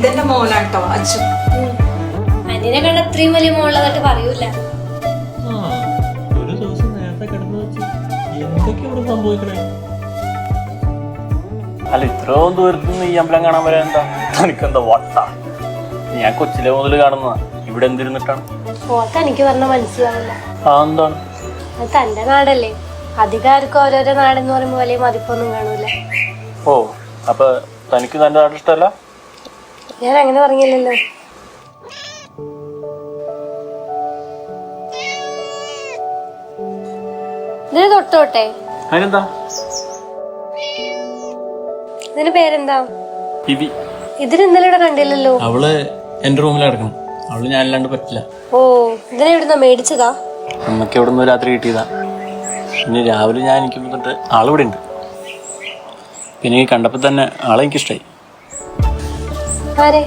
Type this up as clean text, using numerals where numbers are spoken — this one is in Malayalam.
ഇതെന്റെ മോനാട്ടോ അച്ചു. അനിയനെ കണ്ട അത്രയും വലിയ മോളായിട്ട് പറയൂല. ഒരു ദിവസം നേരത്തെ കിടന്നു വെച്ച് എന്തൊക്കെ ഇവിടെ സംഭവിക്കണേ? അല്ല, ഇത്രയും ദൂരത്തുനിന്ന് ഈ അമ്പലം കാണാൻ വരാൻ എന്താ? തനിക്കെന്താ വട്ട? ഞാൻ കൊച്ചിലെ മുതൽ കാണുന്ന ഇവിടെ എന്തിരുന്നിട്ടാണ്? ഓർക്ക് എനിക്ക് പറഞ്ഞ മനസ്സിലാവില്ല. എന്താണ്? അത് തന്റെ നാടല്ലേ, അധികാർക്കും ഓരോരോ നാടെന്ന് പറയുമ്പോ വലിയ മതിപ്പൊന്നും കാണൂല. ഓ, അപ്പൊ തനിക്ക് തന്റെ നാട് ഇഷ്ടമല്ല? ഞാൻ അങ്ങനെ പറഞ്ഞില്ലല്ലോ. ഇതിന് തൊട്ടോട്ടെ. അതിനെന്താ? ഇതിന് പേരെന്താ? ഇവി. ഇതിന് ഇന്നലെ ഇവിടെ കണ്ടില്ലല്ലോ. അവള് എന്റെ റൂമിൽ കിടക്കണം. അവള് ഞാനില്ലാണ്ട് പറ്റില്ല. ഓ, ഇതിനെ എവിടുന്നാ മേടിച്ചതാ? അമ്മക്ക് എവിടെ നിന്ന് രാത്രി കിട്ടിയതാ. പിന്നെ രാവിലെ ഞാൻ എനിക്കുമ്പോ തൊട്ട് ആളിവിടെ ഉണ്ട്. പിന്നെ ഈ കണ്ടപ്പോ തന്നെ ആളെ എനിക്കിഷ്ടായി. ആരെ?